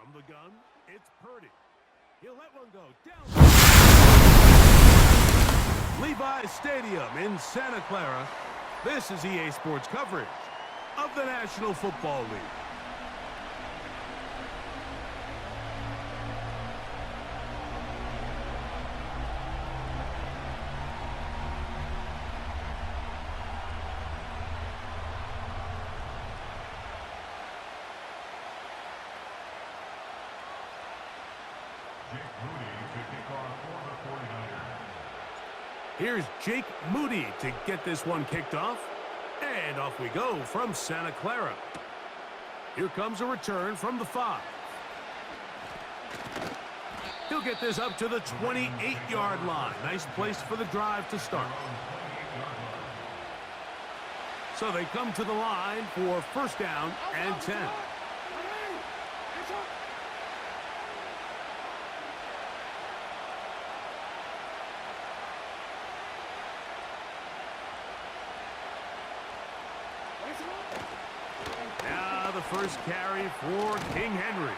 From the gun, it's Purdy. He'll let one go down. Levi's Stadium in Santa Clara. This is EA Sports coverage of the National Football League. Here's Jake Moody to get this one kicked off. And off we go from Santa Clara. Here comes a return from the 5. He'll get this up to the 28-yard line. Nice place for the drive to start. So they come to the line for first down and 10. Now the first carry for King Henry.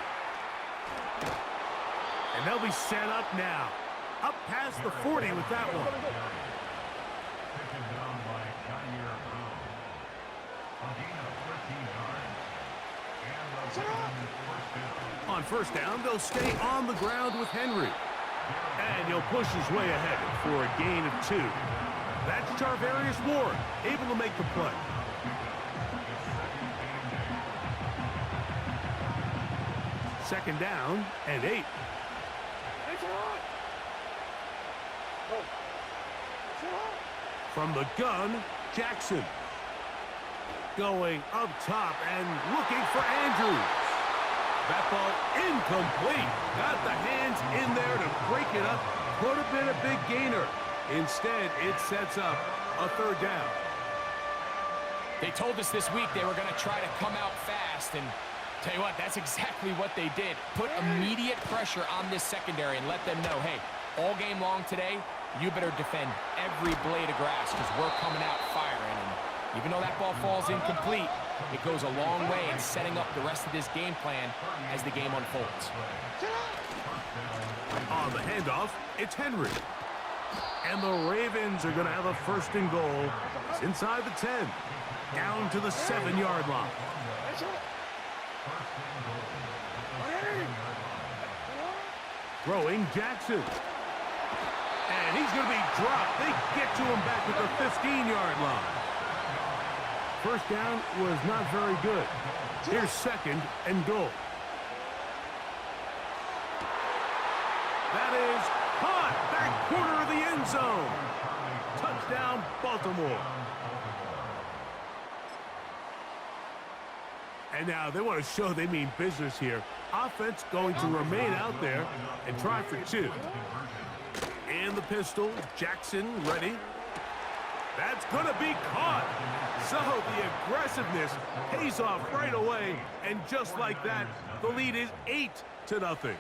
And they'll be set up now. Up past the 40 with that one. On first down, they'll stay on the ground with Henry. And he'll push his way ahead for a gain of 2. That's Charvarius Ward, able to make the play. Second down and 8. From the gun, Jackson. Going up top and looking for Andrews. That ball incomplete. Got the hands in there to break it up. Could have been a big gainer. Instead, it sets up a third down. They told us this week they were going to try to come out fast, and tell you what, that's exactly what they did. Put immediate pressure on this secondary and let them know, hey, all game long today, you better defend every blade of grass because we're coming out firing. And even though that ball falls incomplete, it goes a long way in setting up the rest of this game plan as the game unfolds. On the handoff, it's Henry. And the Ravens are going to have a first and goal. It's inside the 10, down to the 7-yard line. Throwing Jackson. And he's going to be dropped. They get to him back at the 15-yard line. First down was not very good. Here's second and goal. That is caught. Back corner of the end zone. Touchdown, Baltimore. And now they want to show they mean business here. Offense going to remain out there and try for 2. In the pistol, Jackson ready. That's going to be caught. So the aggressiveness pays off right away. And just like that, the lead is 8-0.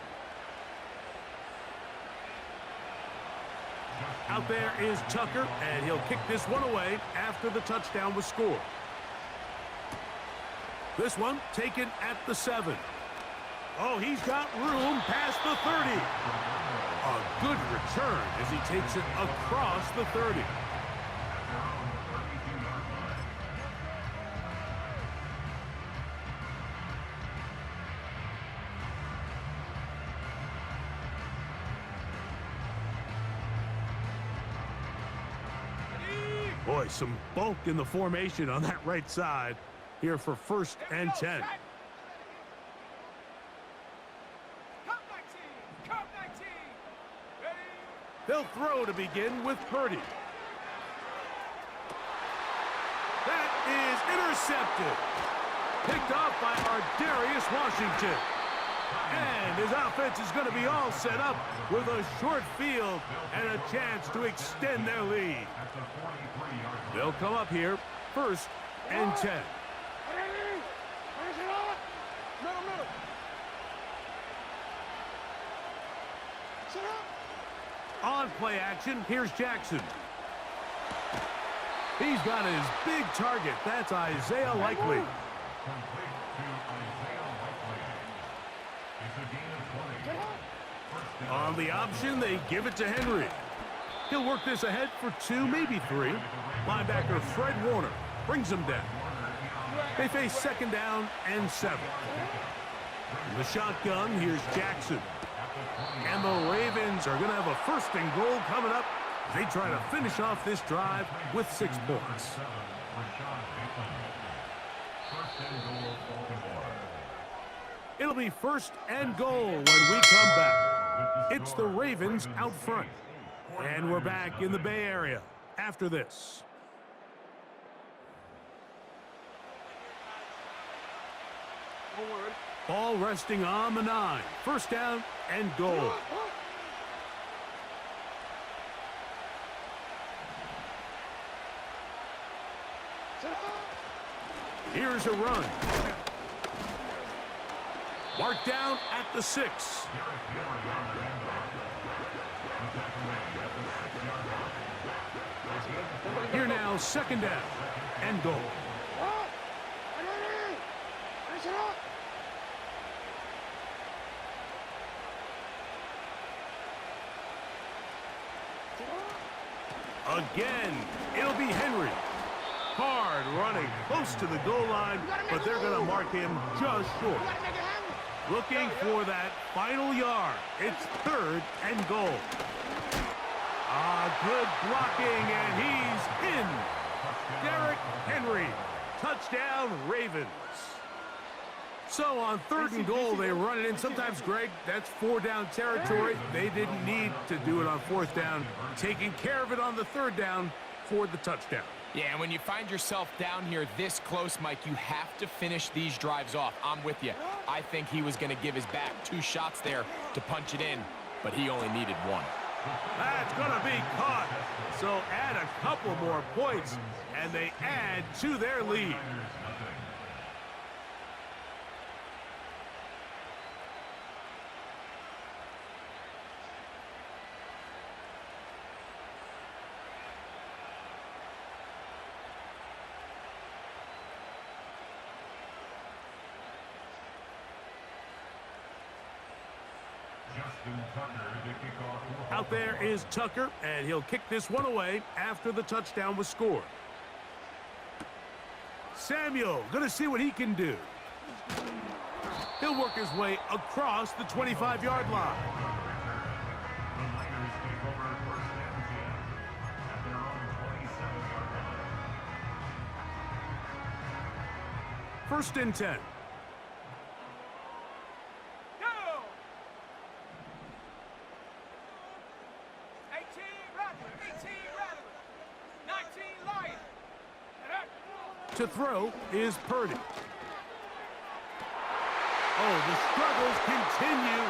Out there is Tucker, and he'll kick this one away after the touchdown was scored. This one taken at the 7. Oh, he's got room past the 30. A good return as he takes it across the 30. Boy, some bulk in the formation on that right side here for first and 10. They'll throw to begin with Purdy. That is intercepted. Picked off by Darius Washington. And his offense is going to be all set up with a short field and a chance to extend their lead. They'll come up here, first and 10. On play action, here's Jackson. He's got his big target. That's Isaiah Likely. On the option, they give it to Henry. He'll work this ahead for 2, maybe 3. Linebacker Fred Warner brings him down. They face 2nd down and 7. In the shotgun, here's Jackson. And the Ravens are going to have a 1st and goal coming up. They try to finish off this drive with 6 points. It'll be 1st and goal when we come back. It's the Ravens out front. And we're back in the Bay Area after this. Ball resting on the 9. 1st down and goal. Here's a run. Marked down at the 6. Here now, 2nd down and goal. Again, it'll be Henry. Hard running close to the goal line, but they're going to mark him just short. Looking for that final yard. It's 3rd and goal. Good blocking, and he's in. Derrick Henry. Touchdown, Ravens. So on 3rd and goal, they run it in. Sometimes, Greg, that's 4-down territory. They didn't need to do it on 4th down. Taking care of it on the 3rd down for the touchdown. Yeah, and when you find yourself down here this close, Mike, you have to finish these drives off. I'm with you. I think he was going to give his back 2 shots there to punch it in, but he only needed 1. That's going to be caught. So add a couple more points, and they add to their lead. Out there is Tucker, and he'll kick this one away after the touchdown was scored. Samuel going to see what he can do. He'll work his way across the 25-yard line. First and 10. To throw is Purdy. Oh, the struggles continue.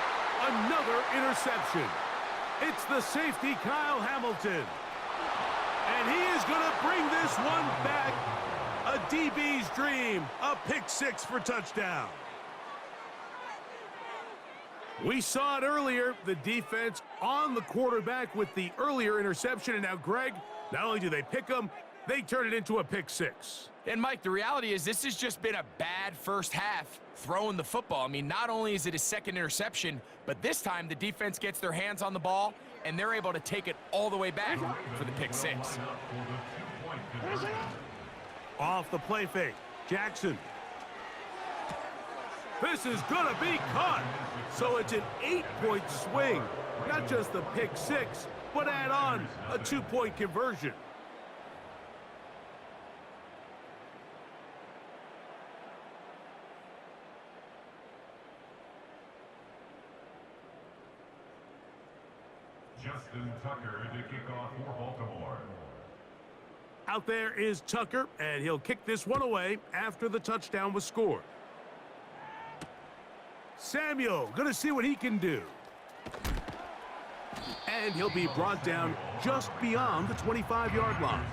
Another interception. It's the safety, Kyle Hamilton. And he is going to bring this one back. A DB's dream. A pick-6 for touchdown. We saw it earlier. The defense on the quarterback with the earlier interception. And now, Greg, not only do they pick him, they turn it into a pick-6. And, Mike, the reality is this has just been a bad first half throwing the football. I mean, not only is it a 2nd interception, but this time the defense gets their hands on the ball, and they're able to take it all the way back for the pick-6. Off the play fake, Jackson. This is going to be caught. So it's an 8-point swing. Not just the pick-6, but add on a 2-point conversion. Tucker to kick off for Baltimore. Out there is Tucker, and he'll kick this one away after the touchdown was scored. Samuel going to see what he can do. And he'll be brought down just beyond the 25-yard line.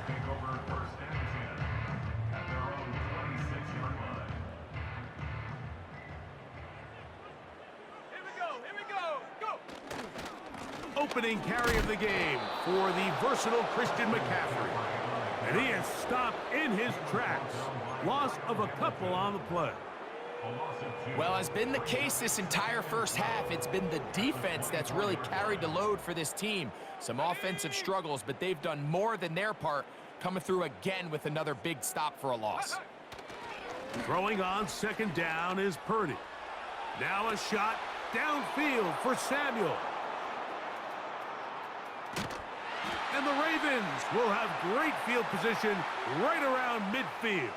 Opening carry of the game for the versatile Christian McCaffrey. And he is stopped in his tracks. Loss of a couple on the play. A loss of 2. Well, as been the case this entire first half, it's been the defense that's really carried the load for this team. Some offensive struggles, but they've done more than their part, coming through again with another big stop for a loss. Throwing on second down is Purdy. Now a shot downfield for Samuel. And the Ravens will have great field position right around midfield.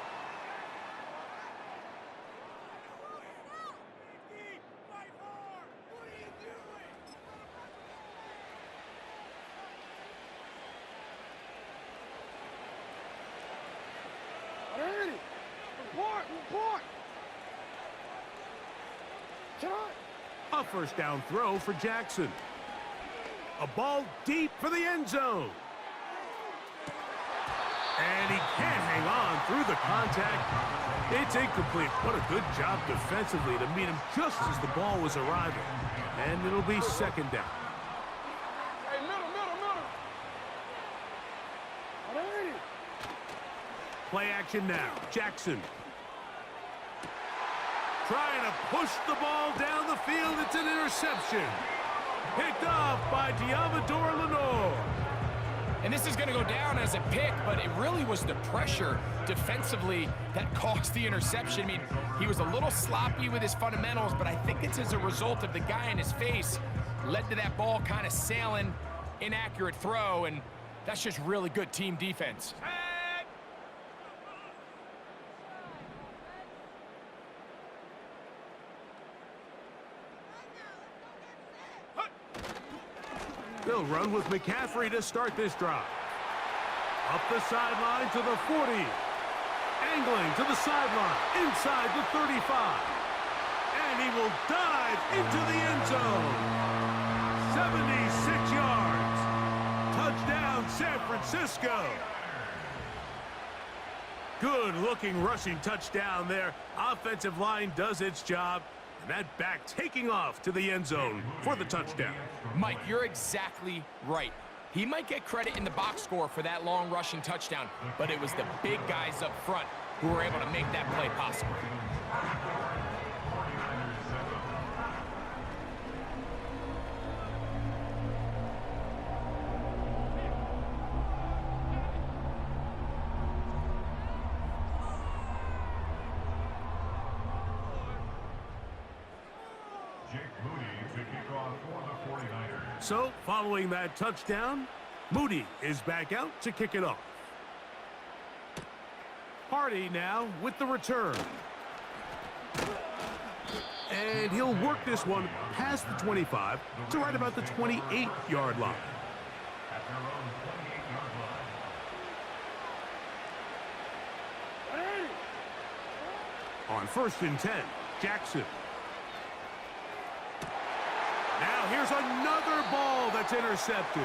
A first down throw for Jackson. A ball deep for the end zone. And he can't hang on through the contact. It's incomplete. What a good job defensively to meet him just as the ball was arriving. And it'll be second down. Hey, middle. Play action now. Jackson. Trying to push the ball down the field. It's an interception. Picked off by Diamador Lenore. And this is going to go down as a pick, but it really was the pressure defensively that caused the interception. I mean, he was a little sloppy with his fundamentals, but I think it's as a result of the guy in his face led to that ball kind of sailing, inaccurate throw, and that's just really good team defense. They'll run with McCaffrey to start this drive. Up the sideline to the 40. Angling to the sideline, inside the 35. And he will dive into the end zone. 76 yards. Touchdown, San Francisco. Good-looking rushing touchdown there. Offensive line does its job. That back taking off to the end zone for the touchdown. Mike, you're exactly right. He might get credit in the box score for that long rushing touchdown, but it was the big guys up front who were able to make that play possible. So, following that touchdown, Moody is back out to kick it off. Hardy now with the return. And he'll work this one past the 25 to right about the 28-yard line. On 1st and 10, Jackson. Now here's another ball that's intercepted.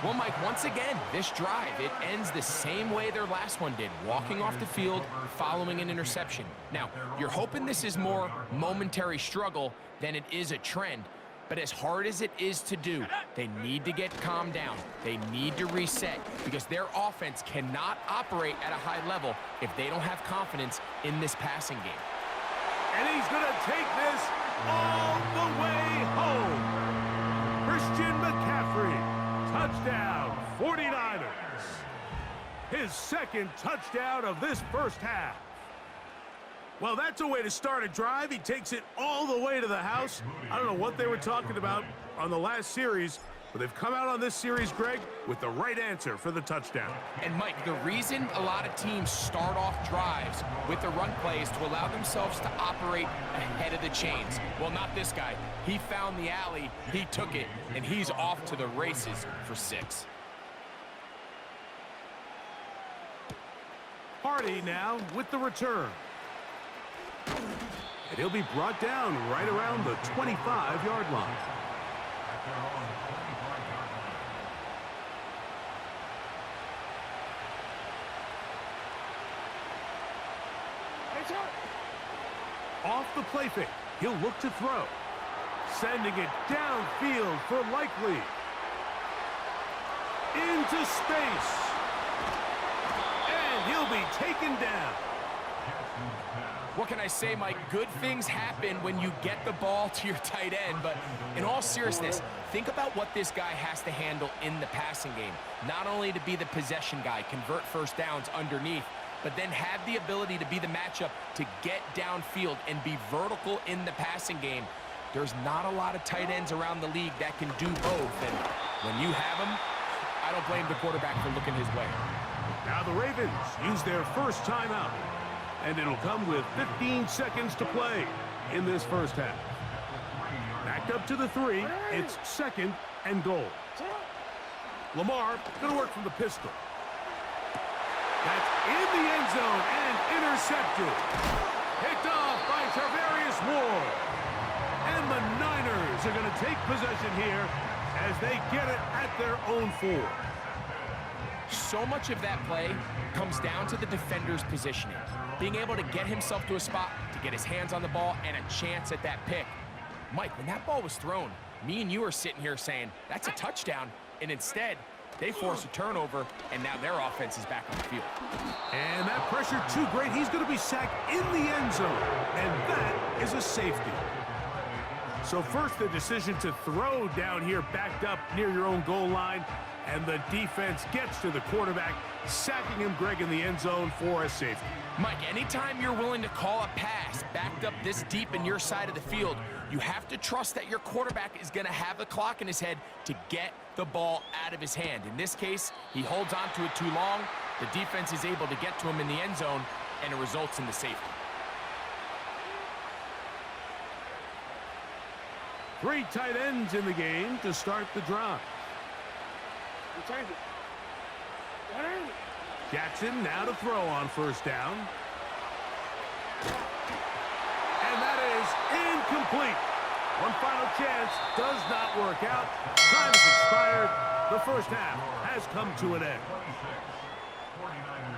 Well, Mike, once again, this drive, it ends the same way their last one did, walking off the field following an interception. Now, you're hoping this is more momentary struggle than it is a trend, but as hard as it is to do, they need to get calmed down. They need to reset because their offense cannot operate at a high level if they don't have confidence in this passing game. And he's going to take this all the way home. Christian McCaffrey, touchdown, 49ers. His second touchdown of this first half. Well, that's a way to start a drive. He takes it all the way to the house. I don't know what they were talking about on the last series, but they've come out on this series, Greg, with the right answer for the touchdown. And, Mike, the reason a lot of teams start off drives with the run play is to allow themselves to operate ahead of the chains. Well, not this guy. He found the alley, he took it, and he's off to the races for 6. Hardy now with the return. And he'll be brought down right around the 25-yard line. Off the play fake, he'll look to throw. Sending it downfield for Likely. Into space. And he'll be taken down. What can I say, Mike? Good things happen when you get the ball to your tight end, but in all seriousness, think about what this guy has to handle in the passing game. Not only to be the possession guy, convert first downs underneath, but then have the ability to be the matchup to get downfield and be vertical in the passing game. There's not a lot of tight ends around the league that can do both, and when you have them, I don't blame the quarterback for looking his way. Now the Ravens use their first timeout, and it'll come with 15 seconds to play in this first half. Backed up to the 3, it's 2nd and goal. Lamar going to work from the pistol. That's in the end zone and intercepted. Picked off by Tarvarius Ward. And the Niners are going to take possession here as they get it at their own 4. So much of that play comes down to the defender's positioning. Being able to get himself to a spot, to get his hands on the ball, and a chance at that pick. Mike, when that ball was thrown, me and you are sitting here saying, that's a touchdown. And instead, they force a turnover, and now their offense is back on the field. And that pressure too great. He's going to be sacked in the end zone. And that is a safety. So first, the decision to throw down here backed up near your own goal line. And the defense gets to the quarterback, sacking him, Greg, in the end zone for a safety. Mike, anytime you're willing to call a pass backed up this deep in your side of the field, you have to trust that your quarterback is going to have the clock in his head to get the ball out of his hand. In this case, he holds on to it too long. The defense is able to get to him in the end zone, and it results in the safety. 3 tight ends in the game to start the drive. Jackson now to throw on first down. And that is incomplete. One final chance does not work out. Time has expired. The first half has come to an end.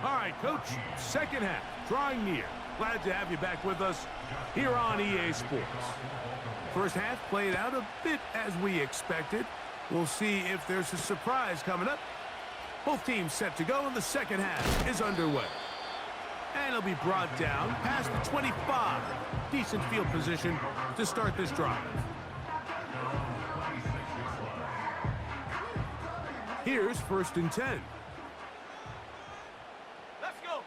All right, Coach, second half drawing near. Glad to have you back with us here on EA Sports. First half played out a bit as we expected. We'll see if there's a surprise coming up. Both teams set to go, and the second half is underway. And it'll be brought down past the 25. Decent field position to start this drive. Here's 1st and 10. Let's go.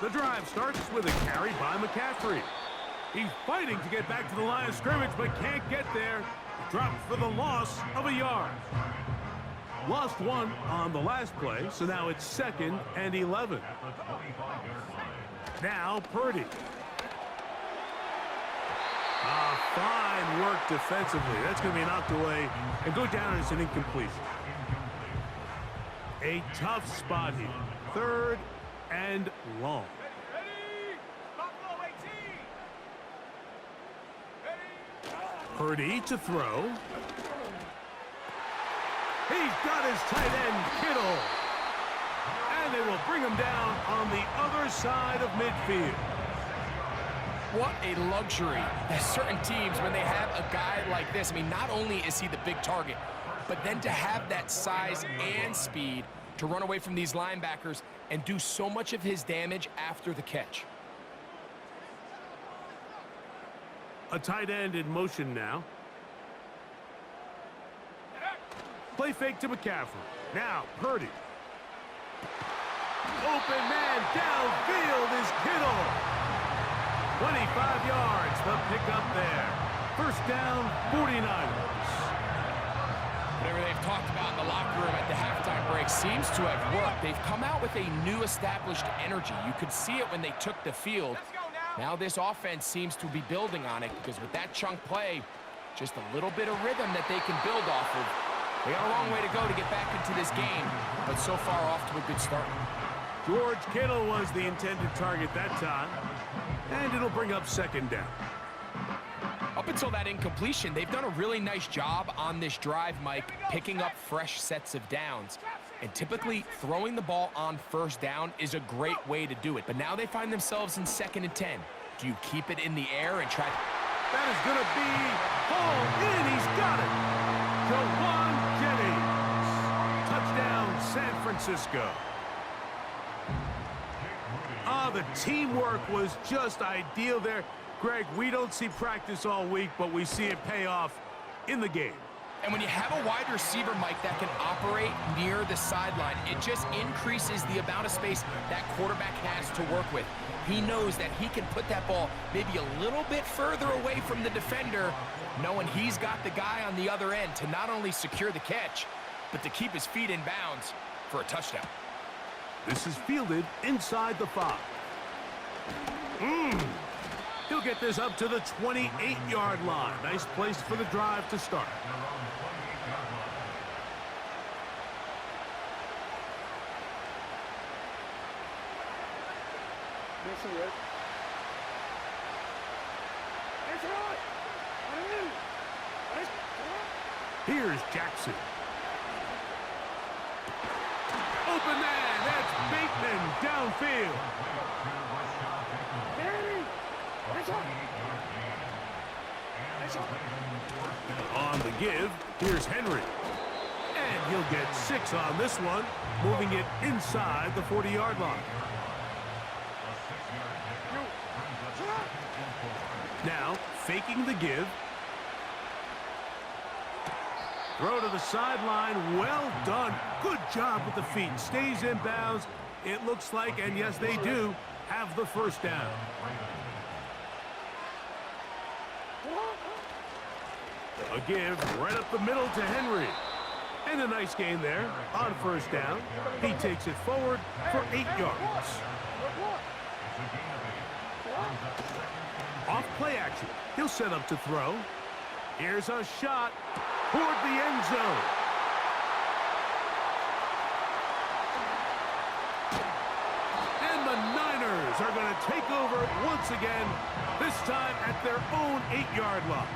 The drive starts with a carry by McCaffrey. He's fighting to get back to the line of scrimmage, but can't get there. Dropped for the loss of a yard. Lost 1 on the last play, so now it's 2nd and 11. Now Purdy. Fine work defensively. That's going to be knocked away and go down as an incompletion. A tough spot here. 3rd and long. Purdy to throw. He's got his tight end, Kittle. And they will bring him down on the other side of midfield. What a luxury that certain teams, when they have a guy like this, I mean, not only is he the big target, but then to have that size and speed to run away from these linebackers and do so much of his damage after the catch. A tight end in motion now. Play fake to McCaffrey. Now Purdy. Open man downfield is Kittle. 25 yards, the pickup there. First down, 49ers. Whatever they've talked about in the locker room at the halftime break seems to have worked. They've come out with a new established energy. You could see it when they took the field. Now this offense seems to be building on it, because with that chunk play, just a little bit of rhythm that they can build off of. They got a long way to go to get back into this game, but so far off to a good start. George Kittle was the intended target that time, and it'll bring up 2nd down. Up until that incompletion, they've done a really nice job on this drive, Mike, picking up fresh sets of downs. And typically, throwing the ball on first down is a great way to do it. But now they find themselves in 2nd and 10. Do you keep it in the air and try? That is going to be hauled in. He's got it. Jawan Jennings. Touchdown, San Francisco. The teamwork was just ideal there. Greg, we don't see practice all week, but we see it pay off in the game. And when you have a wide receiver, Mike, that can operate near the sideline, it just increases the amount of space that quarterback has to work with. He knows that he can put that ball maybe a little bit further away from the defender, knowing he's got the guy on the other end to not only secure the catch, but to keep his feet in bounds for a touchdown. This is fielded inside the 5. He'll get this up to the 28-yard line. Nice place for the drive to start. Here's Jackson. Open man. That's Bateman downfield. On the give, here's Henry. And he'll get 6 on this one, moving it inside the 40-yard line. Now, faking the give. Throw to the sideline. Well done. Good job with the feet. Stays in bounds. It looks like, and yes, they do, have the first down. A give right up the middle to Henry. And a nice gain there on first down. He takes it forward for 8 yards. Off play action. He'll set up to throw. Here's a shot toward the end zone. And the Niners are going to take over once again, this time at their own 8-yard line.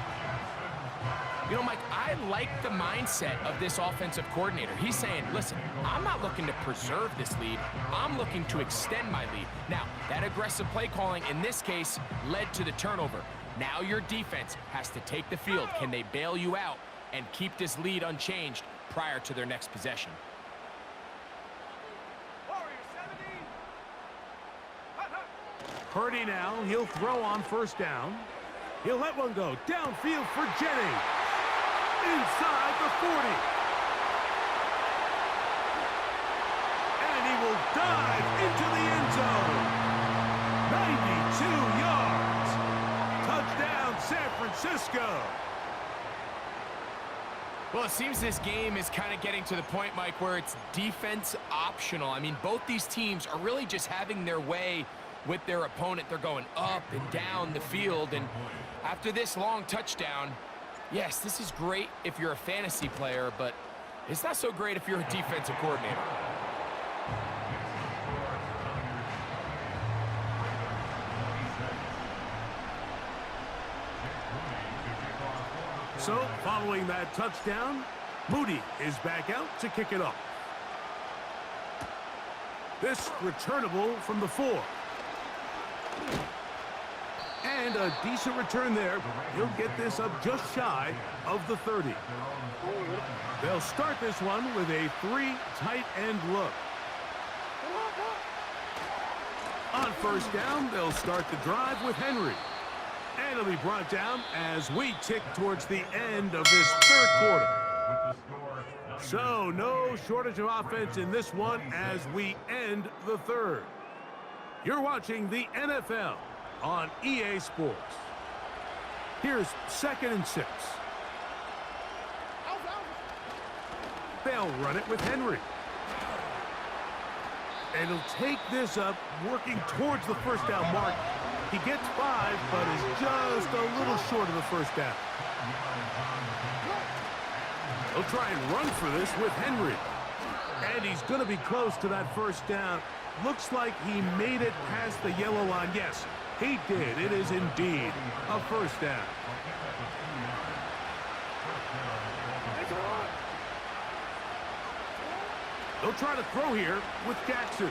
You know, Mike, I like the mindset of this offensive coordinator. He's saying, listen, I'm not looking to preserve this lead. I'm looking to extend my lead. Now, that aggressive play calling in this case led to the turnover. Now your defense has to take the field. Can they bail you out and keep this lead unchanged prior to their next possession? Purdy now, he'll throw on first down. He'll let one go downfield for Jennings. Inside the 40. And he will dive into the end zone. 92 yards. Touchdown, San Francisco. Well, it seems this game is kind of getting to the point, Mike, where it's defense optional. I mean, both these teams are really just having their way with their opponent. They're going up and down the field, and after this long touchdown, yes, this is great if you're a fantasy player, but it's not so great if you're a defensive coordinator. So, following that touchdown, Moody is back out to kick it off. This returnable from the 4. And a decent return there. He'll get this up just shy of the 30. They'll start this one with a 3 tight end look. On first down, they'll start the drive with Henry. And it'll be brought down as we tick towards the end of this third quarter. So, no shortage of offense in this one as we end the third. You're watching the NFL on EA Sports. Here's 2nd and 6. They'll run it with Henry. And he'll take this up, working towards the first down mark. He gets 5, but is just a little short of the first down. He'll try and run for this with Henry. And he's going to be close to that first down. Looks like he made it past the yellow line. Yes, he did. It is indeed a first down. They'll try to throw here with Jackson.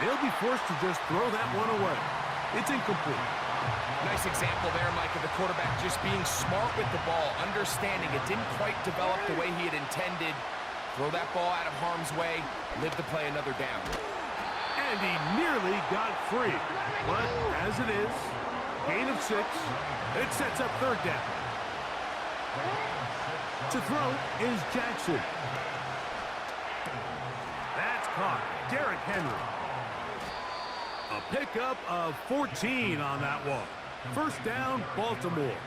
They'll be forced to just throw that one away. It's incomplete. Nice example there, Mike, of the quarterback just being smart with the ball, understanding it didn't quite develop the way he had intended. Throw that ball out of harm's way, live to play another down. And he nearly got free. But as it is, gain of 6. It sets up third down. To throw is Jackson. That's caught. Derrick Henry. A pickup of 14 on that one. First down, Baltimore.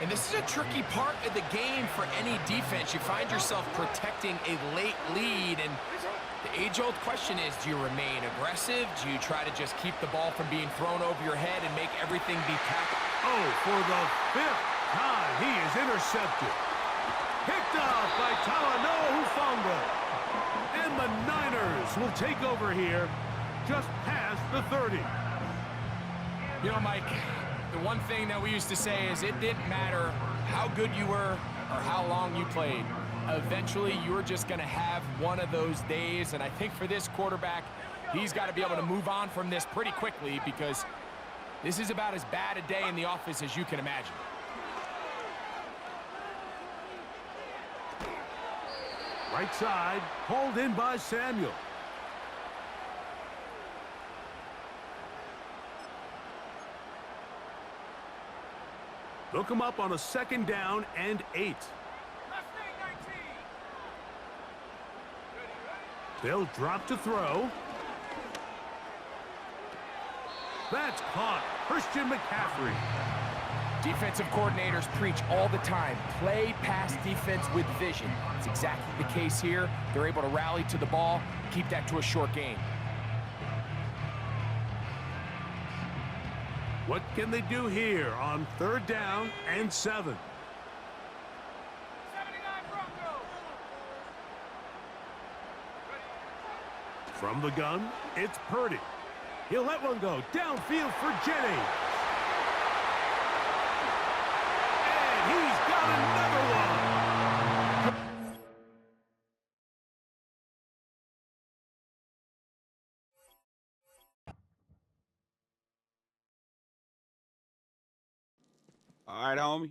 And this is a tricky part of the game for any defense. You find yourself protecting a late lead, and the age-old question is, do you remain aggressive? Do you try to just keep the ball from being thrown over your head and make everything be tackled? Oh, for the 5th time, he is intercepted. Picked off by Talanoa Hufanga. And the Niners will take over here just past the 30. You know, Mike, the one thing that we used to say is it didn't matter how good you were or how long you played. Eventually, you're just going to have one of those days, and I think for this quarterback, he's got to be able to move on from this pretty quickly because this is about as bad a day in the office as you can imagine. Right side, hauled in by Samuel. Look him up on a 2nd down and 8. They'll drop to throw. That's caught. Christian McCaffrey. Defensive coordinators preach all the time, play pass defense with vision. It's exactly the case here. They're able to rally to the ball, keep that to a short game. What can they do here on 3rd down and 7? From the gun, it's Purdy. He'll let one go downfield for Jennings. And he's got another one. All right, homie.